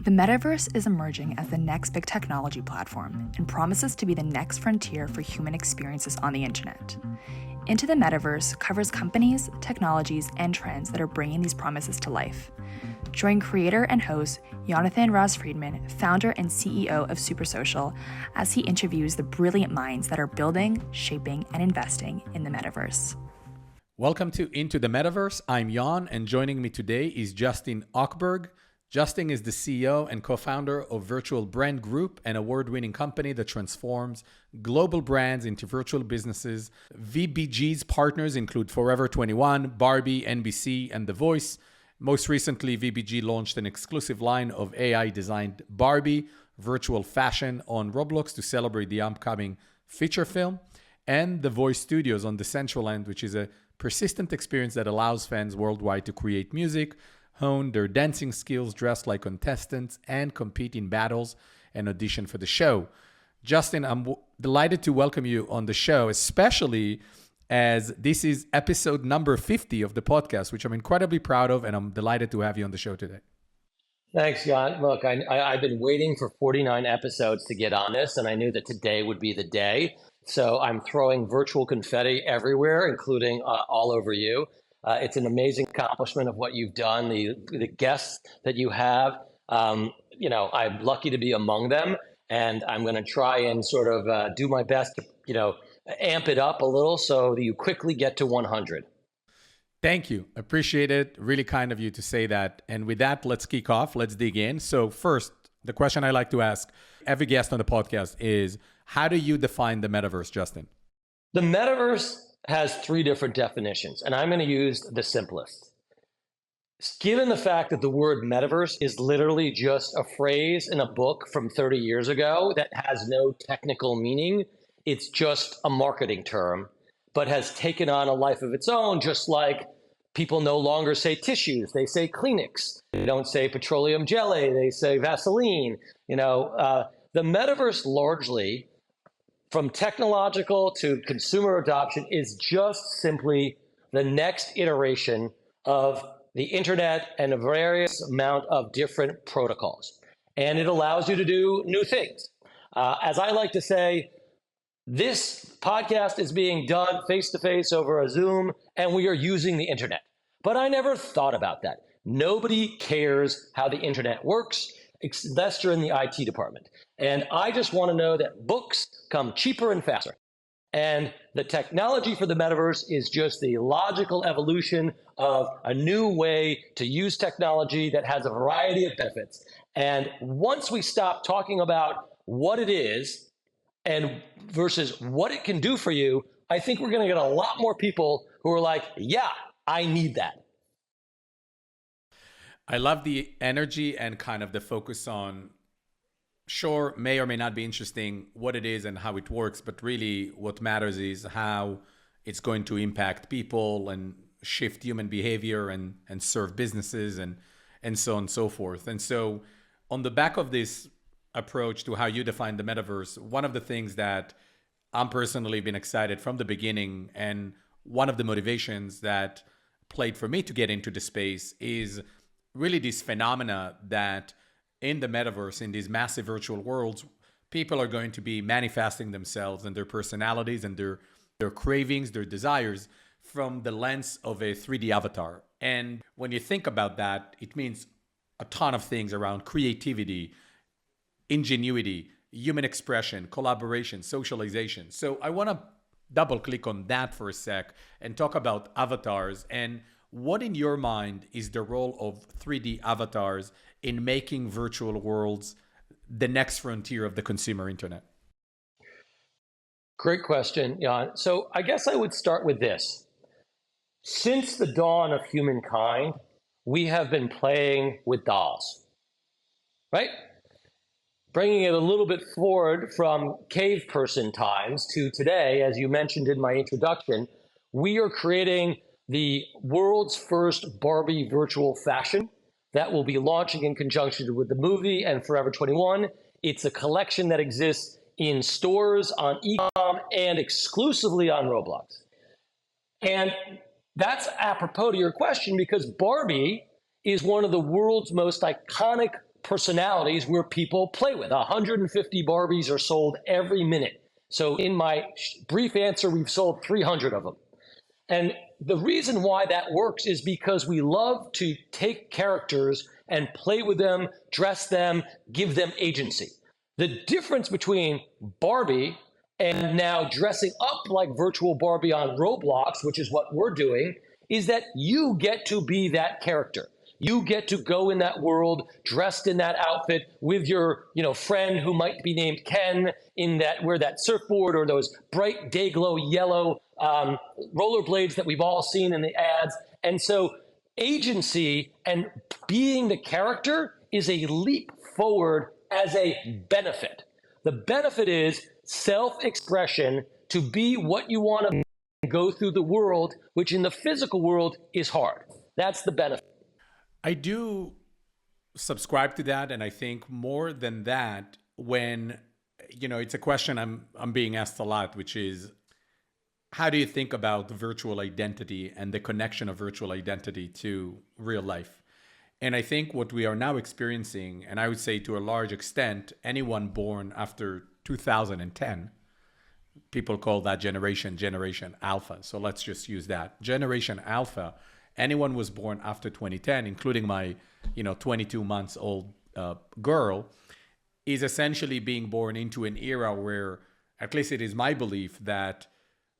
The metaverse is emerging as the next big technology platform and promises to be the next frontier for human experiences on the internet. Into the Metaverse covers companies, technologies, and trends that are bringing these promises to life. Join creator and host Jonathan Ross-Friedman, founder and CEO of Supersocial, as he interviews the brilliant minds that are building, shaping, and investing in the metaverse. Welcome to Into the Metaverse. I'm Jan, and joining me today is Justin Hochberg. Justin is the CEO and co-founder of Virtual Brand Group, an award-winning company that transforms global brands into virtual businesses. VBG's partners include Forever 21, Barbie, NBC, and The Voice. Most recently, VBG launched an exclusive line of AI-designed Barbie virtual fashion on Roblox to celebrate the upcoming feature film, and The Voice Studios on Decentralized, which is a persistent experience that allows fans worldwide to create music, hone their dancing skills, dress like contestants, and compete in battles and audition for the show. Justin, I'm delighted to welcome you on the show, especially as this is episode number 50 of the podcast, which I'm incredibly proud of, and I'm delighted to have you on the show today. Thanks, Jan. Look, I've been waiting for 49 episodes to get on this, and I knew that today would be the day. So I'm throwing virtual confetti everywhere, including all over you. It's an amazing accomplishment of what you've done, the guests that you have. I'm lucky to be among them, and I'm going to try and sort of do my best to, amp it up a little so that you quickly get to 100. Thank you. Appreciate it. Really kind of you to say that. And with that, let's kick off. Let's dig in. So first, the question I like to ask every guest on the podcast is, how do you define the metaverse, Justin? The metaverse has three different definitions, and I'm going to use the simplest. Given the fact that the word metaverse is literally just a phrase in a book from 30 years ago that has no technical meaning, it's just a marketing term, but has taken on a life of its own, just like people no longer say tissues, they say Kleenex. They don't say petroleum jelly, they say Vaseline. The metaverse largely, from technological to consumer adoption, is just simply the next iteration of the internet and a various amount of different protocols. And it allows you to do new things. As I like to say, this podcast is being done face-to-face over a Zoom, and we are using the internet. But I never thought about that. Nobody cares how the internet works, unless you're in the IT department. And I just want to know that books come cheaper and faster. And the technology for the metaverse is just the logical evolution of a new way to use technology that has a variety of benefits. And once we stop talking about what it is and versus what it can do for you, I think we're going to get a lot more people who are like, yeah, I need that. I love the energy and kind of the focus on, sure, may or may not be interesting what it is and how it works, but really what matters is how it's going to impact people and shift human behavior and serve businesses and so on and so forth. And so on the back of this approach to how you define the metaverse, one of the things that I'm personally been excited from the beginning, and one of the motivations that played for me to get into the space, is really this phenomena that in the metaverse, in these massive virtual worlds, people are going to be manifesting themselves and their personalities and their cravings, their desires from the lens of a 3D avatar. And when you think about that, it means a ton of things around creativity, ingenuity, human expression, collaboration, socialization. So I want to double click on that for a sec and talk about avatars, and what in your mind is the role of 3D avatars in making virtual worlds the next frontier of the consumer internet? Great question, Jan. So I guess I would start with this. Since the dawn of humankind, we have been playing with dolls, right? Bringing it a little bit forward from cave person times to today, as you mentioned in my introduction, we are creating the world's first Barbie virtual fashion that will be launching in conjunction with the movie and Forever 21. It's a collection that exists in stores, on e-com, and exclusively on Roblox. And that's apropos to your question, because Barbie is one of the world's most iconic personalities where people play with. 150 Barbies are sold every minute. So in my brief answer, we've sold 300 of them. And the reason why that works is because we love to take characters and play with them, dress them, give them agency. The difference between Barbie and now dressing up like virtual Barbie on Roblox, which is what we're doing, is that you get to be that character. You get to go in that world dressed in that outfit with your, friend who might be named Ken in that, wear that surfboard or those bright day glow yellow rollerblades that we've all seen in the ads. And so agency and being the character is a leap forward as a benefit. The benefit is self-expression to be what you want to go through the world, which in the physical world is hard. That's the benefit. I do subscribe to that. And I think more than that, when, it's a question I'm being asked a lot, which is, how do you think about virtual identity and the connection of virtual identity to real life? And I think what we are now experiencing, and I would say to a large extent, anyone born after 2010, people call that generation Alpha. So let's just use that. Generation Alpha, anyone was born after 2010, including my 22 months old girl, is essentially being born into an era where, at least it is my belief that,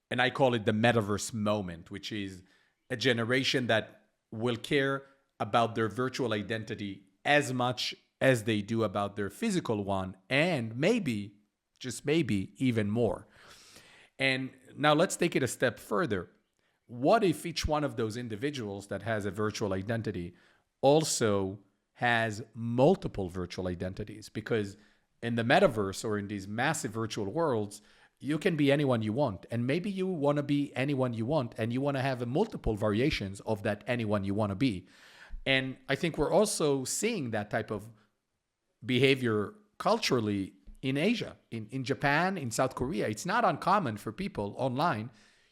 and I call it the metaverse moment, which is a generation that will care about their virtual identity as much as they do about their physical one, and maybe, just maybe, even more. And now let's take it a step further. What if each one of those individuals that has a virtual identity also has multiple virtual identities? Because in the metaverse or in these massive virtual worlds, you can be anyone you want. And maybe you want to be anyone you want, and you want to have multiple variations of that anyone you want to be. And I think we're also seeing that type of behavior culturally in Asia, in Japan, in South Korea. It's not uncommon for people online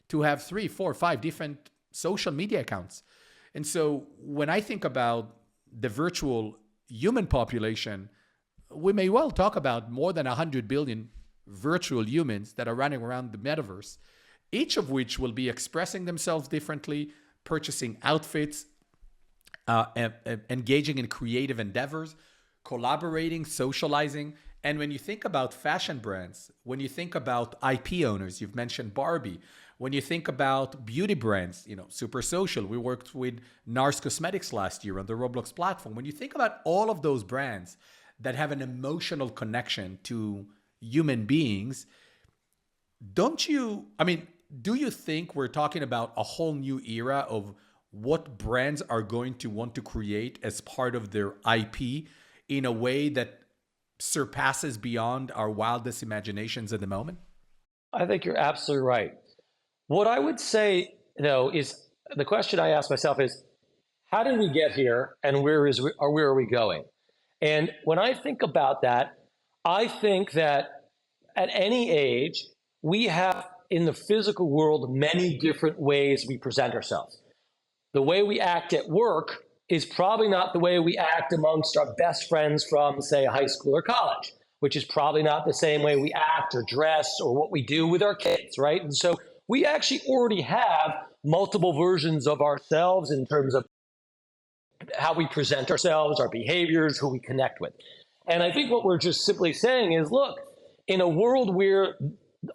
to have 3, 4, 5 different social media accounts. And so when I think about the virtual human population, we may well talk about more than 100 billion virtual humans that are running around the metaverse, each of which will be expressing themselves differently, purchasing outfits, engaging in creative endeavors, collaborating, socializing. And when you think about fashion brands, when you think about IP owners, you've mentioned Barbie. When you think about beauty brands, Super Social, we worked with NARS Cosmetics last year on the Roblox platform. When you think about all of those brands that have an emotional connection to human beings, do you think we're talking about a whole new era of what brands are going to want to create as part of their IP in a way that surpasses beyond our wildest imaginations at the moment? I think you're absolutely right. What I would say, though, is the question I ask myself is, how did we get here, and where are we going? And when I think about that, I think that at any age, we have in the physical world many different ways we present ourselves. The way we act at work is probably not the way we act amongst our best friends from, say, high school or college, which is probably not the same way we act or dress or what we do with our kids, right? And so we actually already have multiple versions of ourselves in terms of how we present ourselves, our behaviors, who we connect with. And I think what we're just simply saying is, look, in a world where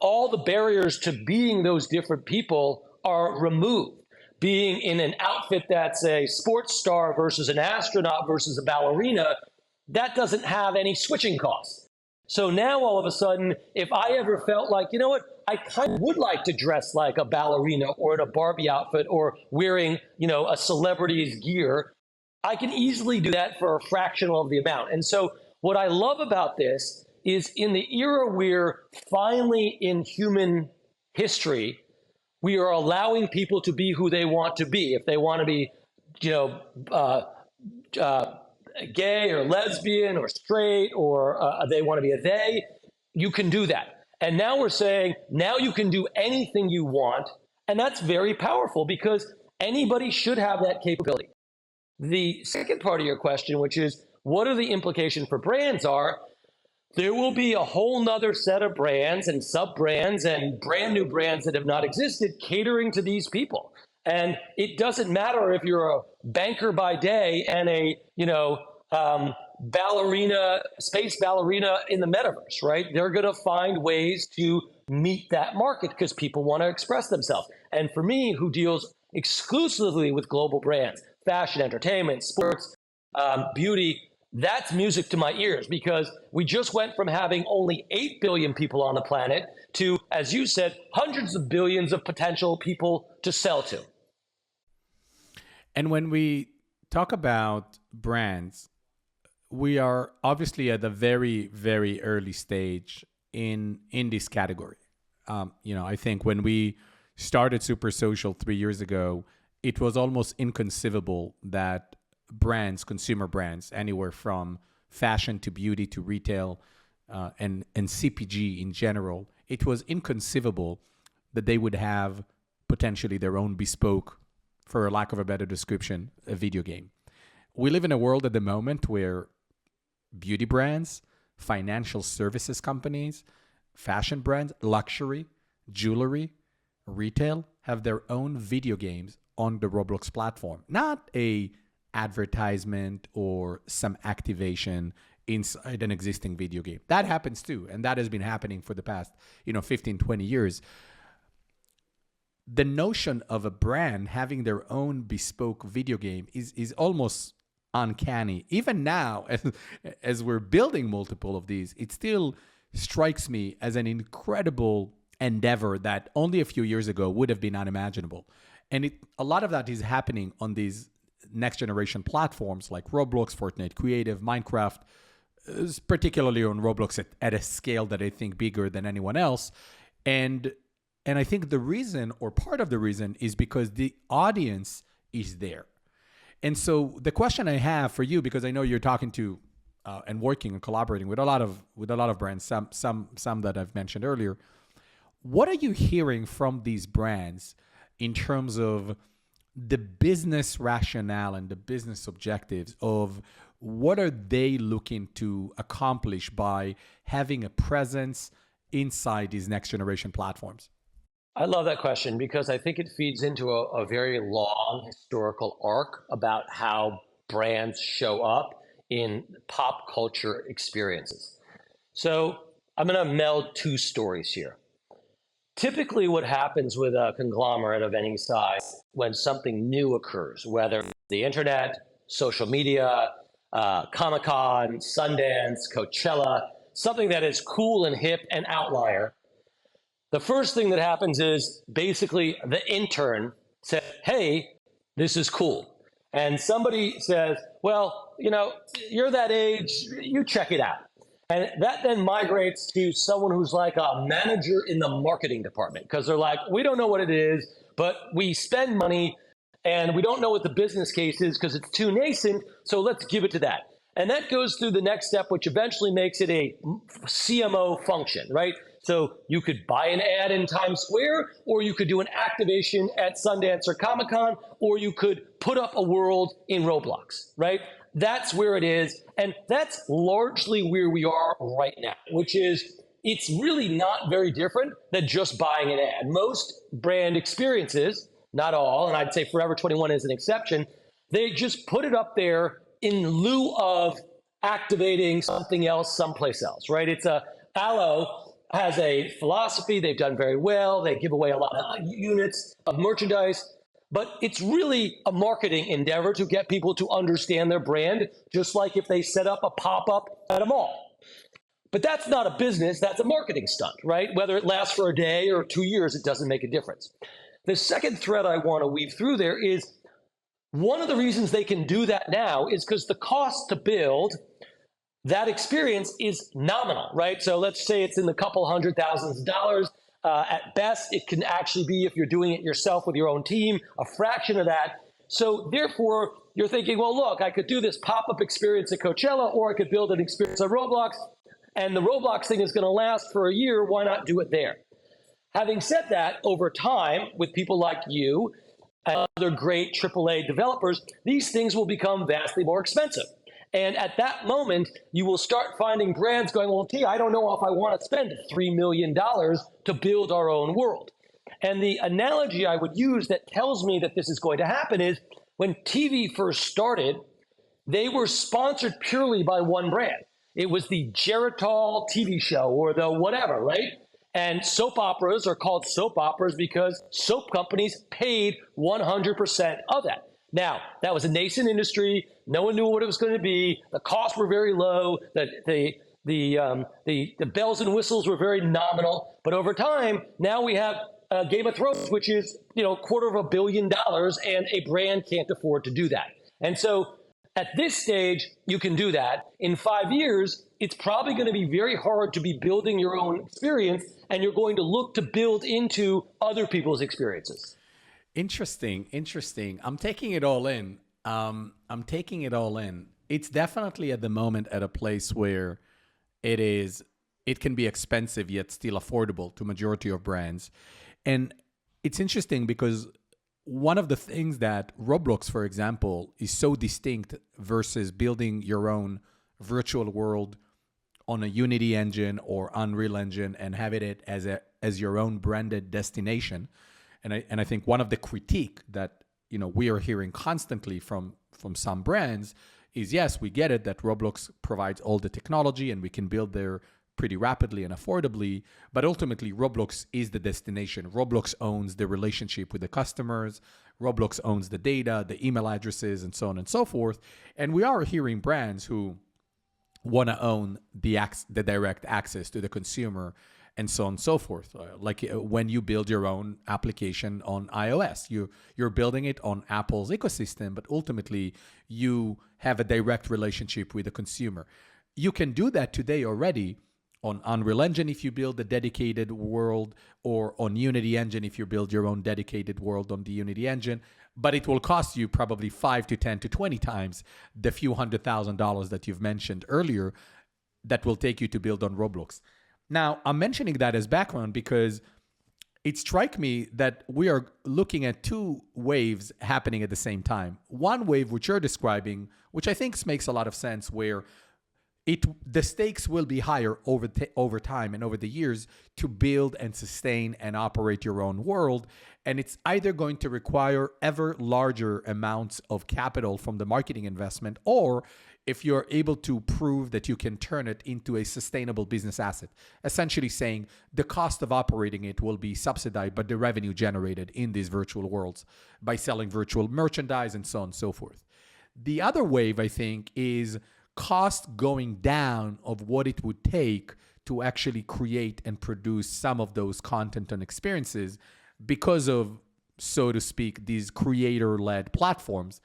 all the barriers to being those different people are removed, being in an outfit that's a sports star versus an astronaut versus a ballerina, that doesn't have any switching costs. So now all of a sudden, if I ever felt like, I kind of would like to dress like a ballerina or in a Barbie outfit or wearing, a celebrity's gear, I can easily do that for a fraction of the amount. And so what I love about this is in the era where finally in human history, we are allowing people to be who they want to be. If they want to be, gay or lesbian or straight, or they want to be a they, you can do that. And now we're saying, now you can do anything you want. And that's very powerful because anybody should have that capability. The second part of your question, which is, what are the implications for brands are, there will be a whole nother set of brands and sub-brands and brand new brands that have not existed catering to these people. And it doesn't matter if you're a banker by day and a, ballerina, space ballerina in the metaverse, right? They're going to find ways to meet that market because people want to express themselves. And for me, who deals exclusively with global brands, fashion, entertainment, sports, beauty, that's music to my ears, because we just went from having only 8 billion people on the planet to, as you said, hundreds of billions of potential people to sell to. And when we talk about brands, we are obviously at the very, very early stage in this category. I think when we started Super Social 3 years ago, it was almost inconceivable that brands, consumer brands, anywhere from fashion to beauty to retail and CPG in general, it was inconceivable that they would have potentially their own bespoke, for lack of a better description, a video game. We live in a world at the moment where beauty brands, financial services companies, fashion brands, luxury, jewelry, retail have their own video games on the Roblox platform. Not a advertisement or some activation inside an existing video game. That happens too, and that has been happening for the past 15, 20 years. The notion of a brand having their own bespoke video game is almost uncanny. Even now, as we're building multiple of these, it still strikes me as an incredible endeavor that only a few years ago would have been unimaginable. And a lot of that is happening on these next generation platforms like Roblox, Fortnite Creative, Minecraft, particularly on Roblox at a scale that I think bigger than anyone else. And I think the reason, or part of the reason, is because the audience is there. And so the question I have for you, because I know you're talking to and working and collaborating with a lot of brands, some that I've mentioned earlier, what are you hearing from these brands in terms of the business rationale and the business objectives of what are they looking to accomplish by having a presence inside these next generation platforms? I love that question because I think it feeds into a very long historical arc about how brands show up in pop culture experiences. So I'm going to meld two stories here. Typically what happens with a conglomerate of any size when something new occurs, whether the internet, social media, Comic-Con, Sundance, Coachella, something that is cool and hip and outlier, the first thing that happens is basically the intern says, hey, this is cool. And somebody says, well, you're that age, you check it out. And that then migrates to someone who's like a manager in the marketing department because they're like, we don't know what it is, but we spend money and we don't know what the business case is because it's too nascent, so let's give it to that. And that goes through the next step, which eventually makes it a CMO function, right? So you could buy an ad in Times Square, or you could do an activation at Sundance or Comic-Con, or you could put up a world in Roblox, right? That's where it is. And that's largely where we are right now, which is it's really not very different than just buying an ad. Most brand experiences, not all, and I'd say Forever 21 is an exception, they just put it up there in lieu of activating something else someplace else, right? It's Aloe has a philosophy. They've done very well. They give away a lot of units of merchandise, but it's really a marketing endeavor to get people to understand their brand, just like if they set up a pop-up at a mall. But that's not a business. That's a marketing stunt, right? Whether it lasts for a day or 2 years, it doesn't make a difference. The second thread I want to weave through there is one of the reasons they can do that now is because the cost to build that experience is nominal, right? So let's say it's in the couple $100,000s. At best, it can actually be, if you're doing it yourself with your own team, a fraction of that. So therefore, you're thinking, well, look, I could do this pop-up experience at Coachella, or I could build an experience on Roblox, and the Roblox thing is going to last for a year. Why not do it there? Having said that, over time, with people like you and other great AAA developers, these things will become vastly more expensive. And at that moment, you will start finding brands going, well, gee, I don't know if I want to spend $3 million to build our own world. And the analogy I would use that tells me that this is going to happen is when TV first started, they were sponsored purely by one brand. It was the Geritol TV show or the whatever, right? And soap operas are called soap operas because soap companies paid 100% of that. Now, that was a nascent industry. No one knew what it was going to be. The costs were very low. The bells and whistles were very nominal. But over time, now we have Game of Thrones, which is $250 million, and a brand can't afford to do that. And so at this stage, you can do that. In 5 years, it's probably going to be very hard to be building your own experience, and you're going to look to build into other people's experiences. Interesting. I'm taking it all in. It's definitely at the moment at a place where it can be expensive yet still affordable to majority of brands. And it's interesting because one of the things that Roblox, for example, is so distinct versus building your own virtual world on a Unity engine or Unreal Engine and having it as your own branded destination. And I think one of the critique that we are hearing constantly from some brands is, yes, we get it that Roblox provides all the technology and we can build there pretty rapidly and affordably, but ultimately Roblox is the destination. Roblox owns the relationship with the customers. Roblox owns the data, the email addresses, and so on and so forth. And we are hearing brands who want to own the direct access to the consumer and so on and so forth. Like when you build your own application on iOS, you're building it on Apple's ecosystem, but ultimately you have a direct relationship with the consumer. You can do that today already on Unreal Engine if you build a dedicated world, or on Unity Engine if you build your own dedicated world on the Unity Engine, but it will cost you probably 5 to 10 to 20 times the few $100,000 that you've mentioned earlier that will take you to build on Roblox. Now, I'm mentioning that as background because it strikes me that we are looking at two waves happening at the same time. One wave, which you're describing, which I think makes a lot of sense, where the stakes will be higher over time and over the years to build and sustain and operate your own world. And it's either going to require ever larger amounts of capital from the marketing investment, or if you're able to prove that you can turn it into a sustainable business asset, essentially saying the cost of operating it will be subsidized by the revenue generated in these virtual worlds by selling virtual merchandise and so on and so forth. The other wave, I think, is cost going down of what it would take to actually create and produce some of those content and experiences because of, so to speak, these creator-led platforms.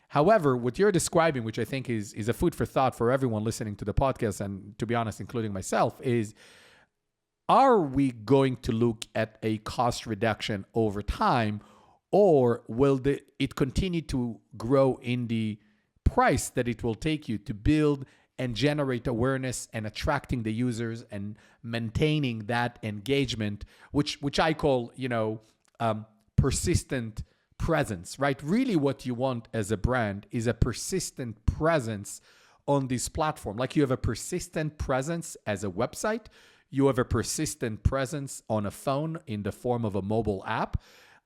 However, what you're describing, which I think is a food for thought for everyone listening to the podcast, and to be honest, including myself, is, are we going to look at a cost reduction over time, or will it continue to grow in the price that it will take you to build and generate awareness and attracting the users and maintaining that engagement, which I call, persistent presence, right? Really what you want as a brand is a persistent presence on this platform. Like you have a persistent presence as a website, you have a persistent presence on a phone in the form of a mobile app.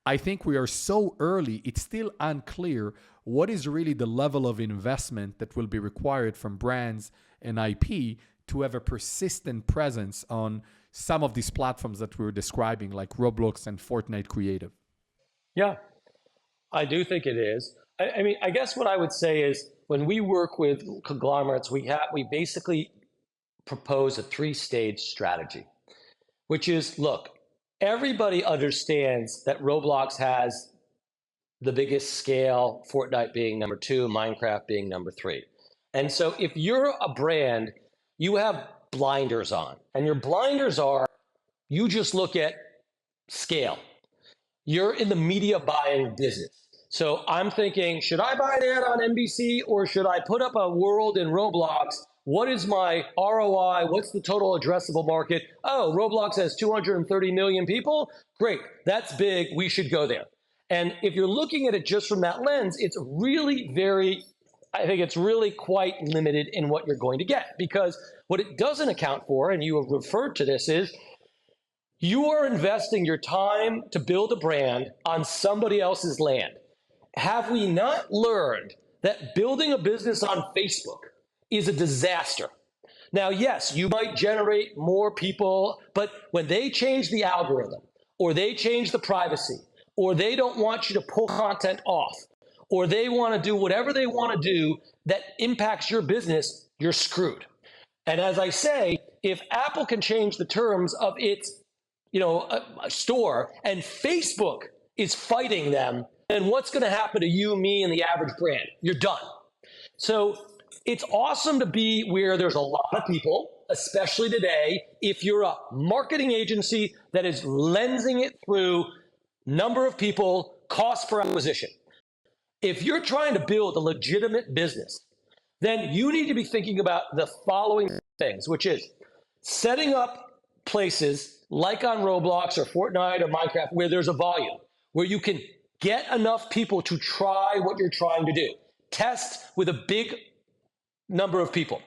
I think we are so early, it's still unclear what is really the level of investment that will be required from brands and IP to have a persistent presence on some of these platforms that we were describing, like Roblox and Fortnite Creative. Yeah, I do think it is. I mean, I guess what I would say is when we work with conglomerates, we basically propose a 3-stage strategy, which is, look, everybody understands that Roblox has the biggest scale, Fortnite being number 2, Minecraft being number 3. And so if you're a brand, you have blinders on, and your blinders are, you just look at scale. You're in the media buying business. So I'm thinking, should I buy an ad on NBC or should I put up a world in Roblox? What is my ROI? What's the total addressable market? Oh, Roblox has 230 million people. Great, that's big. We should go there. And if you're looking at it just from that lens, it's really very I think it's really quite limited in what you're going to get, because what it doesn't account for, and you have referred to this, is you are investing your time to build a brand on somebody else's land. Have we not learned that building a business on Facebook is a disaster? Now, yes, you might generate more people, but when they change the algorithm, or they change the privacy, or they don't want you to pull content off, or they want to do whatever they want to do that impacts your business, you're screwed. And as I say, if Apple can change the terms of its a store, and Facebook is fighting them, then what's going to happen to you, me, and the average brand? You're done. So it's awesome to be where there's a lot of people, especially today, if you're a marketing agency that is lensing it through number of people, cost per acquisition. If you're trying to build a legitimate business, then you need to be thinking about the following things, which is setting up places like on Roblox or Fortnite or Minecraft where there's a volume, where you can get enough people to try what you're trying to do. Test with a big number of people.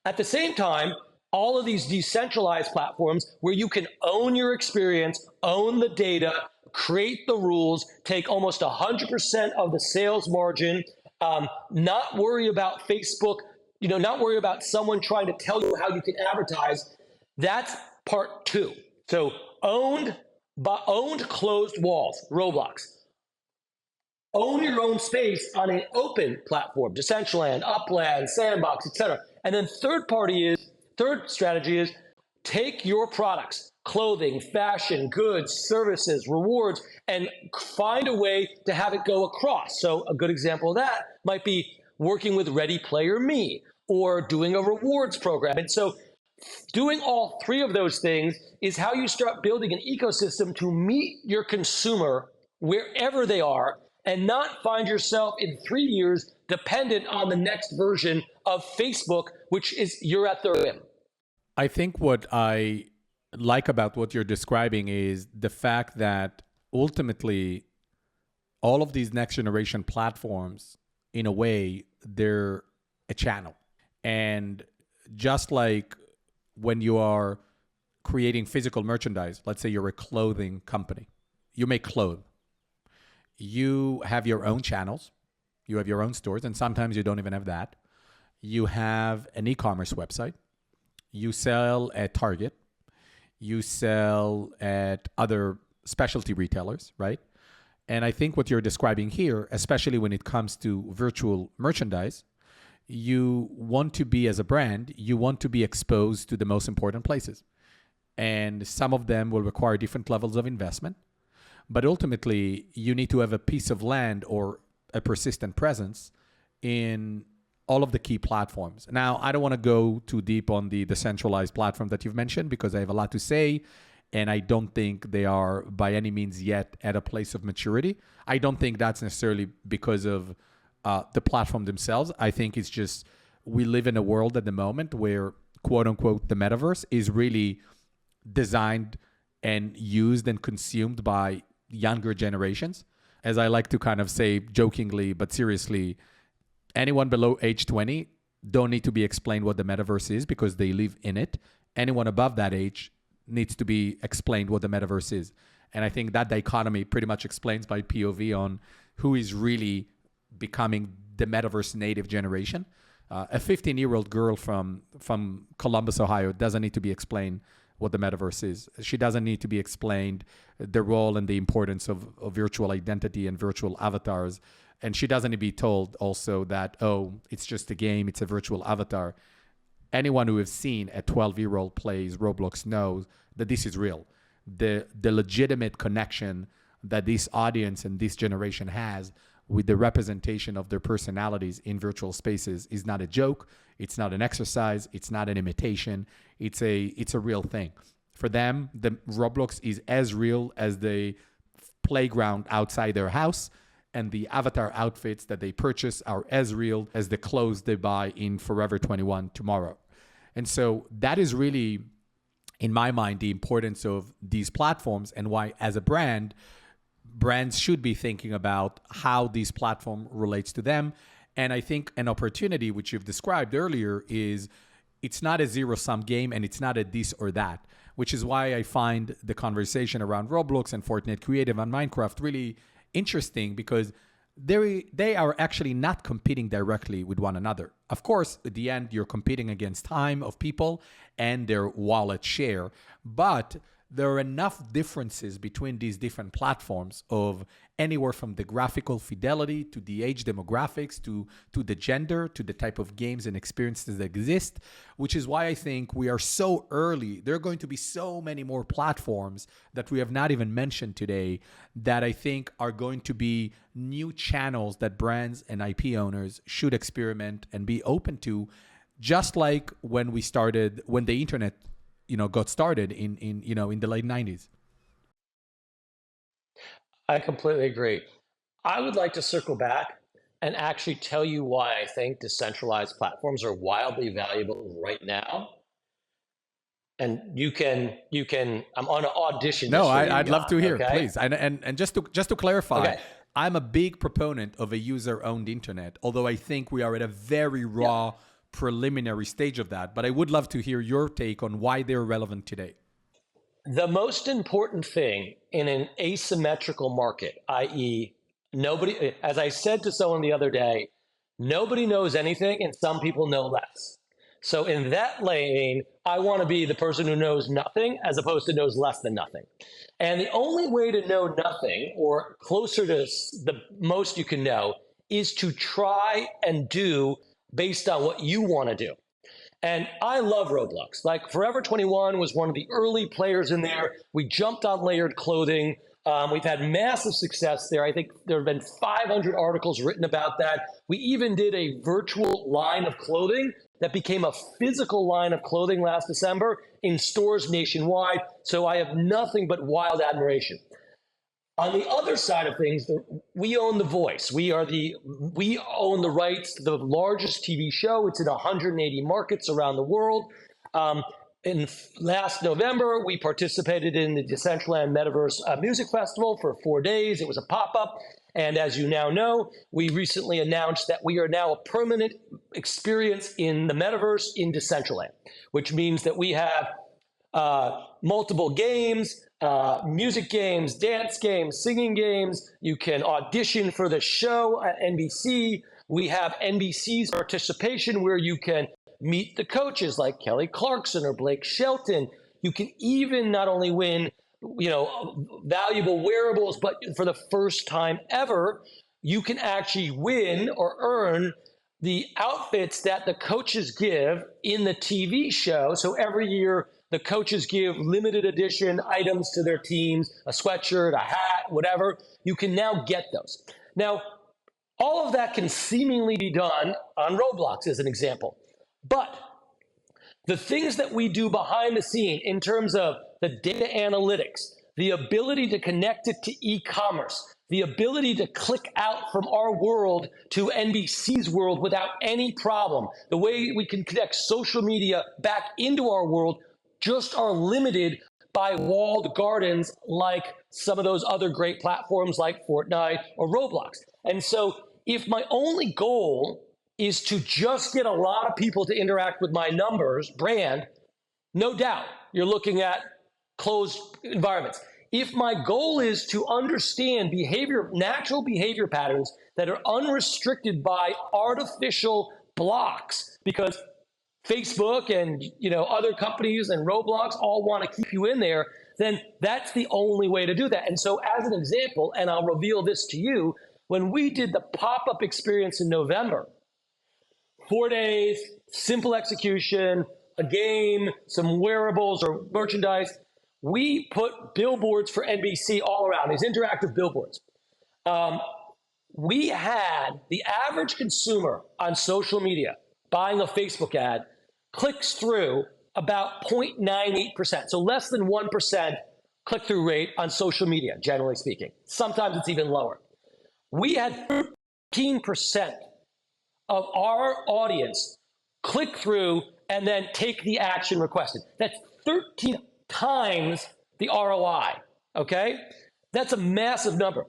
At the same time, all of these decentralized platforms where you can own your experience, own the data, create the rules, take almost 100% of the sales margin, not worry about Facebook, not worry about someone trying to tell you how you can advertise. That's part two. So owned closed walls, Roblox. Own your own space on an open platform, Decentraland, Upland, Sandbox, etc. And then third strategy is take your products, clothing, fashion, goods, services, rewards, and find a way to have it go across. So a good example of that might be working with Ready Player Me or doing a rewards program. And so doing all three of those things is how you start building an ecosystem to meet your consumer wherever they are, and not find yourself in 3 years dependent on the next version of Facebook, which is you're at their whim. I think what I like about what you're describing is the fact that ultimately all of these next generation platforms, in a way, they're a channel. And just like when you are creating physical merchandise, let's say you're a clothing company, you make clothes. You have your own channels, you have your own stores, and sometimes you don't even have that. You have an e-commerce website. You sell at Target. You sell at other specialty retailers, right? And I think what you're describing here, especially when it comes to virtual merchandise, you want to be, as a brand, you want to be exposed to the most important places. And some of them will require different levels of investment. But ultimately, you need to have a piece of land or a persistent presence in all of the key platforms. Now, I don't want to go too deep on the decentralized platform that you've mentioned because I have a lot to say, and I don't think they are by any means yet at a place of maturity. I don't think that's necessarily because of the platform themselves. I think it's just we live in a world at the moment where, quote unquote, the metaverse is really designed and used and consumed by younger generations. As I like to kind of say jokingly, but seriously, anyone below age 20 don't need to be explained what the metaverse is because they live in it. Anyone above that age needs to be explained what the metaverse is. And I think that dichotomy pretty much explains my POV on who is really becoming the metaverse native generation. A 15-year-old girl from Columbus, Ohio doesn't need to be explained what the metaverse is. She doesn't need to be explained the role and the importance of virtual identity and virtual avatars. And she doesn't need to be told also that, oh, it's just a game, it's a virtual avatar. Anyone who has seen a 12-year-old plays Roblox knows that this is real. The legitimate connection that this audience and this generation has with the representation of their personalities in virtual spaces is not a joke. It's not an exercise. It's not an imitation. It's a real thing. For them, the Roblox is as real as the playground outside their house, and the avatar outfits that they purchase are as real as the clothes they buy in Forever 21 tomorrow. And so that is really, in my mind, the importance of these platforms and why, as a brand, brands should be thinking about how this platform relates to them And I think an opportunity, which you've described earlier, is it's not a zero-sum game and it's not a this or that, which is why I find the conversation around Roblox and Fortnite Creative and Minecraft really interesting, because they are actually not competing directly with one another. Of course, at the end, you're competing against time of people and their wallet share, but there are enough differences between these different platforms of anywhere from the graphical fidelity to the age demographics to the gender to the type of games and experiences that exist, which is why I think we are so early. There are going to be so many more platforms that we have not even mentioned today that I think are going to be new channels that brands and IP owners should experiment and be open to, just like when the internet got started in the late 90s. I completely agree. I would like to circle back and actually tell you why I think decentralized platforms are wildly valuable right now. And you can I'm on an audition. No, this for you, I'd love to hear, okay? please. And just to clarify, Okay. I'm a big proponent of a user-owned internet, although I think we are at a very raw preliminary stage of that. But I would love to hear your take on why they're relevant today. The most important thing in an asymmetrical market, i.e., nobody, as I said to someone the other day, nobody knows anything and some people know less. So in that lane, I want to be the person who knows nothing as opposed to knows less than nothing. And the only way to know nothing, or closer to the most you can know, is to try and do based on what you want to do. And I love Roblox. Like Forever 21 was one of the early players in there. We jumped on layered clothing. We've had massive success there. I think there have been 500 articles written about that. We even did a virtual line of clothing that became a physical line of clothing last December in stores nationwide. So I have nothing but wild admiration. On the other side of things, we own The Voice. We own the rights to the largest TV show. It's in 180 markets around the world. In last November, we participated in the Decentralized Metaverse Music Festival for 4 days. It was a pop-up. And as you now know, we recently announced that we are now a permanent experience in the metaverse in Decentraland, which means that we have multiple games, music games, dance games, singing games. You can audition for the show at NBC. We have NBC's participation where you can meet the coaches like Kelly Clarkson or Blake Shelton. You can even not only win, valuable wearables, but for the first time ever, you can actually win or earn the outfits that the coaches give in the TV show. So every year, the coaches give limited edition items to their teams, a sweatshirt, a hat, whatever. You can now get those. Now, all of that can seemingly be done on Roblox as an example. But the things that we do behind the scene in terms of the data analytics, the ability to connect it to e-commerce, the ability to click out from our world to NBC's world without any problem, the way we can connect social media back into our world, just are limited by walled gardens like some of those other great platforms like Fortnite or Roblox. And so if my only goal is to just get a lot of people to interact with my brand, no doubt you're looking at closed environments. If my goal is to understand natural behavior patterns that are unrestricted by artificial blocks, because Facebook and other companies and Roblox all want to keep you in there, then that's the only way to do that. And so as an example, and I'll reveal this to you, when we did the pop-up experience in November, 4 days, simple execution, a game, some wearables or merchandise, we put billboards for NBC all around, these interactive billboards. We had the average consumer on social media buying a Facebook ad clicks through about 0.98%, so less than 1% click-through rate on social media, generally speaking. Sometimes it's even lower. We had 13% of our audience click through and then take the action requested. That's 13 times the ROI, okay? That's a massive number.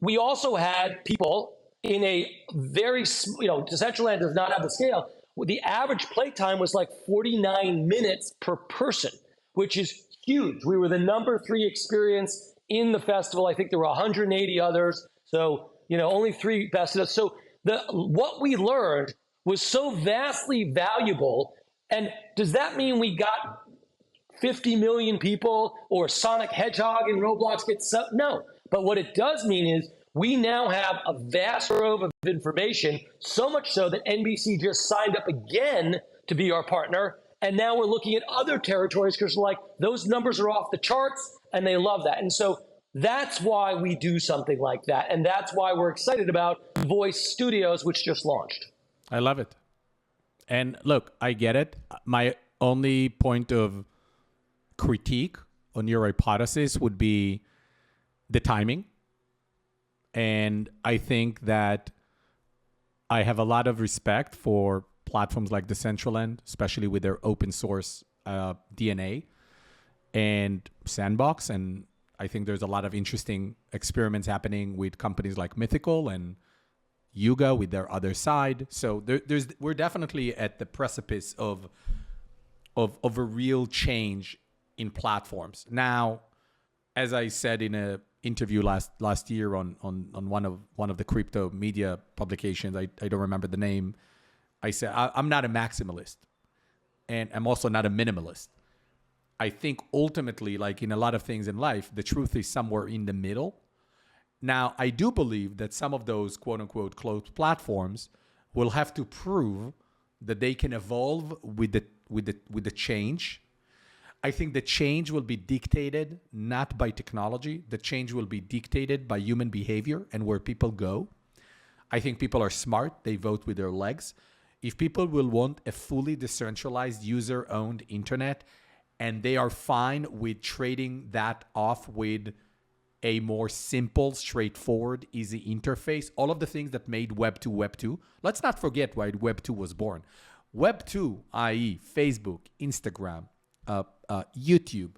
We also had people in a very, Decentraland does not have the scale. The average play time was like 49 minutes per person, which is huge. We were the number 3 experience in the festival. I think there were 180 others. So, only 3 bested us. So what we learned was so vastly valuable. And does that mean we got 50 million people or Sonic Hedgehog and Roblox gets up? No. But what it does mean is we now have a vast trove of information, so much so that NBC just signed up again to be our partner. And now we're looking at other territories because those numbers are off the charts and they love that. And so that's why we do something like that. And that's why we're excited about Voice Studios, which just launched. I love it. And look, I get it. My only point of critique on your hypothesis would be the timing. And I think that I have a lot of respect for platforms like Decentraland, especially with their open source DNA and Sandbox. And I think there's a lot of interesting experiments happening with companies like Mythical and Yuga with their other side. So we're definitely at the precipice of a real change in platforms. Now, as I said in a interview last year on one of the crypto media publications, I don't remember the name. I said I'm not a maximalist, and I'm also not a minimalist. I think ultimately, like in a lot of things in life, the truth is somewhere in the middle. Now, I do believe that some of those quote unquote closed platforms will have to prove that they can evolve with the change. I think the change will be dictated not by technology. The change will be dictated by human behavior and where people go. I think people are smart. They vote with their legs. If people will want a fully decentralized user-owned internet and they are fine with trading that off with a more simple, straightforward, easy interface, all of the things that made Web 2, let's not forget why Web 2 was born. Web 2, i.e. Facebook, Instagram, YouTube,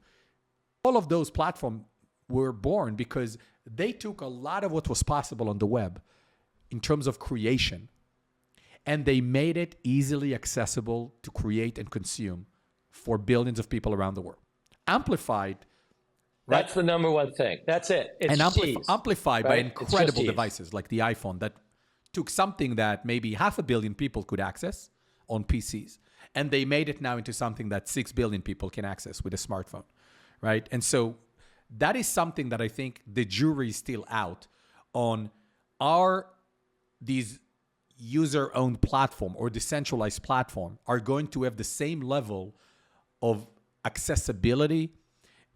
all of those platforms were born because they took a lot of what was possible on the web in terms of creation, and they made it easily accessible to create and consume for billions of people around the world. Amplified, right? That's the number one thing. That's it. It's and amplified by right? incredible devices like the iPhone that took something that maybe 500 million people could access on PCs, and they made it now into something that 6 billion people can access with a smartphone, right? And so that is something that I think the jury is still out on. Are these user-owned platform or decentralized platform are going to have the same level of accessibility,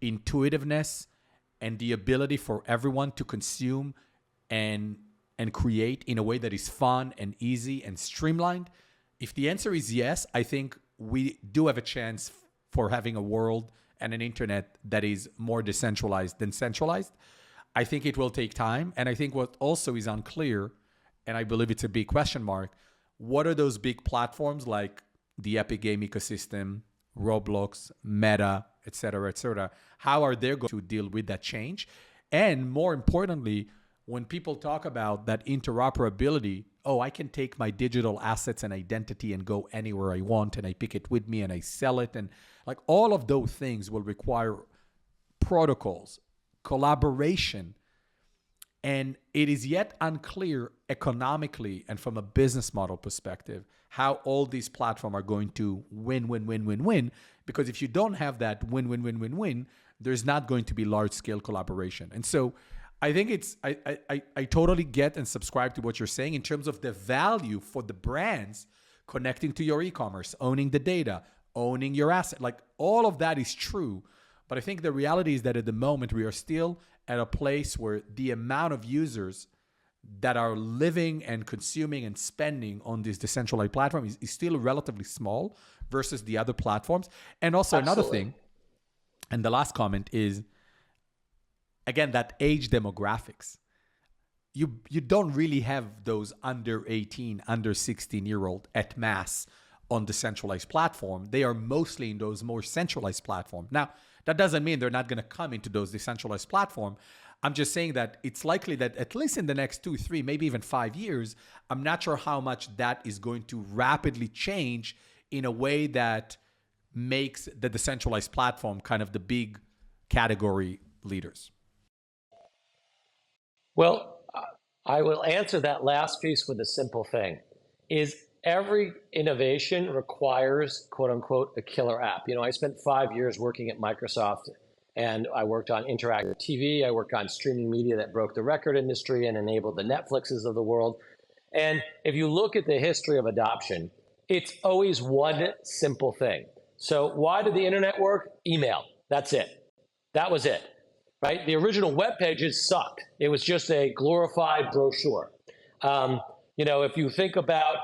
intuitiveness, and the ability for everyone to consume and create in a way that is fun and easy and streamlined? If the answer is yes, I think we do have a chance for having a world and an internet that is more decentralized than centralized. I think it will take time. And I think what also is unclear, and I believe it's a big question mark, what are those big platforms like the Epic Game ecosystem, Roblox, Meta, et cetera, how are they going to deal with that change? And more importantly, when people talk about that interoperability, I can take my digital assets and identity and go anywhere I want, and I pick it with me and I sell it. And like all of those things will require protocols, collaboration. And it is yet unclear economically and from a business model perspective how all these platforms are going to win. Because if you don't have that win, there's not going to be large-scale collaboration. And so I think I totally get and subscribe to what you're saying in terms of the value for the brands connecting to your e-commerce, owning the data, owning your asset. Like all of that is true. But I think the reality is that at the moment we are still at a place where the amount of users that are living and consuming and spending on this decentralized platform is still relatively small versus the other platforms. And also Another thing, and the last comment is, again, that age demographics. You don't really have those under 18, under 16-year-old at mass on decentralized platform. They are mostly in those more centralized platforms. Now, that doesn't mean they're not going to come into those decentralized platforms. I'm just saying that it's likely that at least in the next 2, 3, maybe even 5 years, I'm not sure how much that is going to rapidly change in a way that makes the decentralized platform kind of the big category leaders. Well, I will answer that last piece with a simple thing, is every innovation requires, quote unquote, a killer app. I spent 5 years working at Microsoft, and I worked on interactive TV. I worked on streaming media that broke the record industry and enabled the Netflixes of the world. And if you look at the history of adoption, it's always one simple thing. So why did the internet work? Email. That's it. That was it. Right? The original web pages sucked. It was just a glorified brochure. If you think about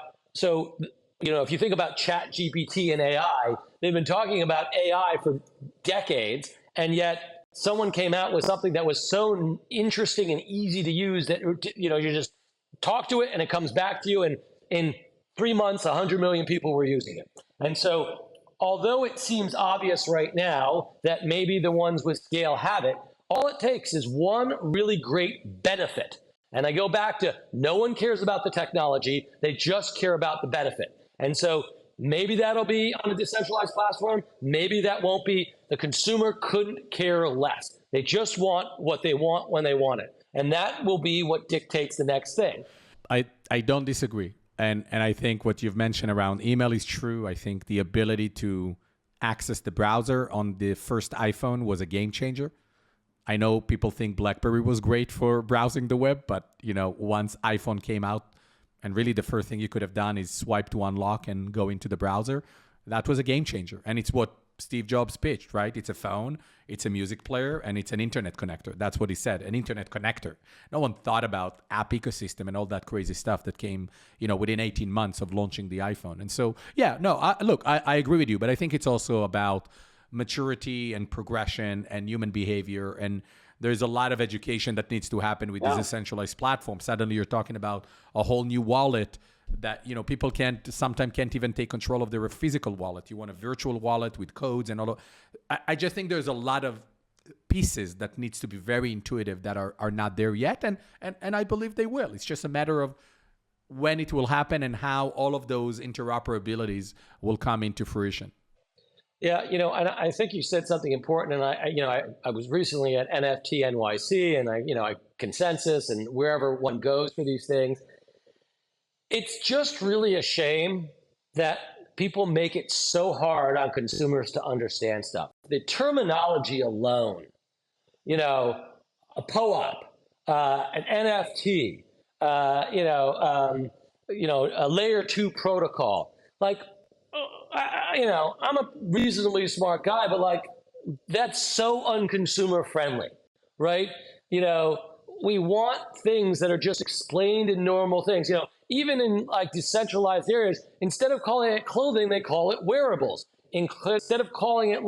Chat GPT and AI, they've been talking about AI for decades, and yet someone came out with something that was so interesting and easy to use that you just talk to it and it comes back to you, and in 3 months, 100 million people were using it. And so, although it seems obvious right now that maybe the ones with scale have it, all it takes is one really great benefit. And I go back to no one cares about the technology, they just care about the benefit. And so maybe that'll be on a decentralized platform, maybe that won't be. The consumer couldn't care less. They just want what they want when they want it. And that will be what dictates the next thing. I don't disagree. And I think what you've mentioned around email is true. I think the ability to access the browser on the first iPhone was a game changer. I know people think BlackBerry was great for browsing the web, but once iPhone came out, and really the first thing you could have done is swipe to unlock and go into the browser, that was a game changer. And it's what Steve Jobs pitched, right? It's a phone, it's a music player, and it's an internet connector. That's what he said, an internet connector. No one thought about app ecosystem and all that crazy stuff that came, within 18 months of launching the iPhone. And so, I agree with you, but I think it's also about maturity and progression and human behavior. And there's a lot of education that needs to happen with this decentralized platform. Suddenly you're talking about a whole new wallet that, people sometimes can't even take control of their physical wallet. You want a virtual wallet with codes and all of. I just think there's a lot of pieces that needs to be very intuitive that are not there yet. And I believe they will. It's just a matter of when it will happen and how all of those interoperabilities will come into fruition. Yeah, and I think you said something important, and I was recently at NFT NYC, and I Consensus and wherever one goes for these things. It's just really a shame that people make it so hard on consumers to understand stuff. The terminology alone, a POAP, an NFT, a layer 2 protocol, I'm a reasonably smart guy, but that's so unconsumer friendly, right? We want things that are just explained in normal things. Even in decentralized areas, instead of calling it clothing, they call it wearables. Instead of calling it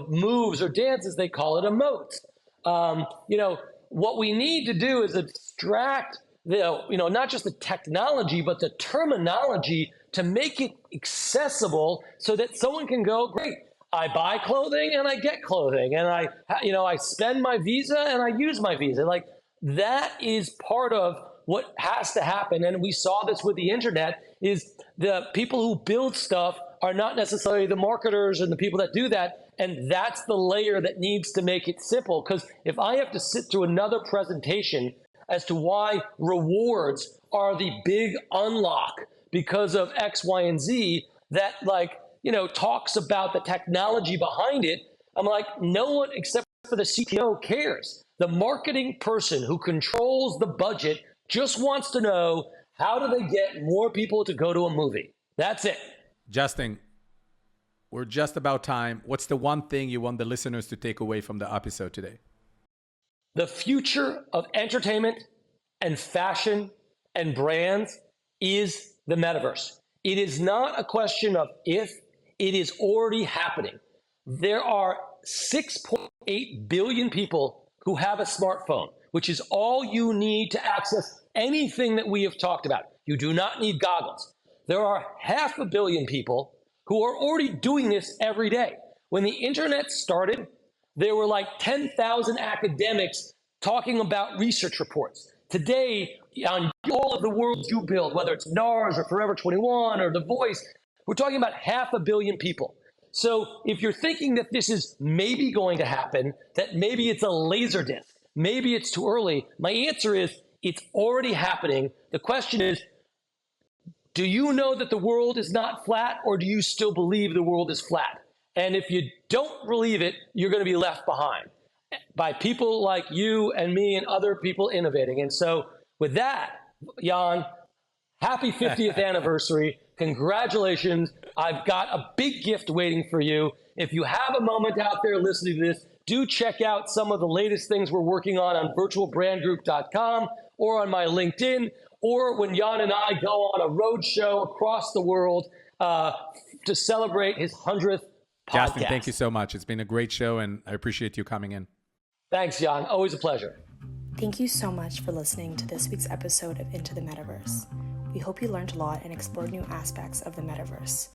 moves or dances, they call it emotes. What we need to do is abstract not just the technology, but the terminology to make it accessible so that someone can go, great, I buy clothing and I get clothing, and I spend my Visa and I use my Visa. That is part of what has to happen. And we saw this with the internet, is the people who build stuff are not necessarily the marketers and the people that do that. And that's the layer that needs to make it simple. Because if I have to sit through another presentation as to why rewards are the big unlock because of X, Y, and Z, that talks about the technology behind it, I'm like, no one except for the CTO cares. The marketing person who controls the budget just wants to know, how do they get more people to go to a movie? That's it. Justin, we're just about time. What's the one thing you want the listeners to take away from the episode today? The future of entertainment and fashion and brands is the metaverse. It is not a question of if, it is already happening. There are 6.8 billion people who have a smartphone, which is all you need to access anything that we have talked about. You do not need goggles. There are 500 million people who are already doing this every day. When the internet started, there were 10,000 academics talking about research reports. Today, on all of the worlds you build, whether it's NARS or Forever 21 or The Voice, we're talking about 500 million people. So if you're thinking that this is maybe going to happen, that maybe it's a laser disc, maybe it's too early, my answer is it's already happening. The question is, do you know that the world is not flat, or do you still believe the world is flat? And if you don't believe it, you're going to be left behind by people like you and me and other people innovating. And so with that, Jan, happy 50th anniversary. Congratulations. I've got a big gift waiting for you. If you have a moment out there listening to this, do check out some of the latest things we're working on virtualbrandgroup.com or on my LinkedIn, or when Jan and I go on a road show across the world to celebrate his 100th podcast. Justin, thank you so much. It's been a great show, and I appreciate you coming in. Thanks, Jan. Always a pleasure. Thank you so much for listening to this week's episode of Into the Metaverse. We hope you learned a lot and explored new aspects of the metaverse.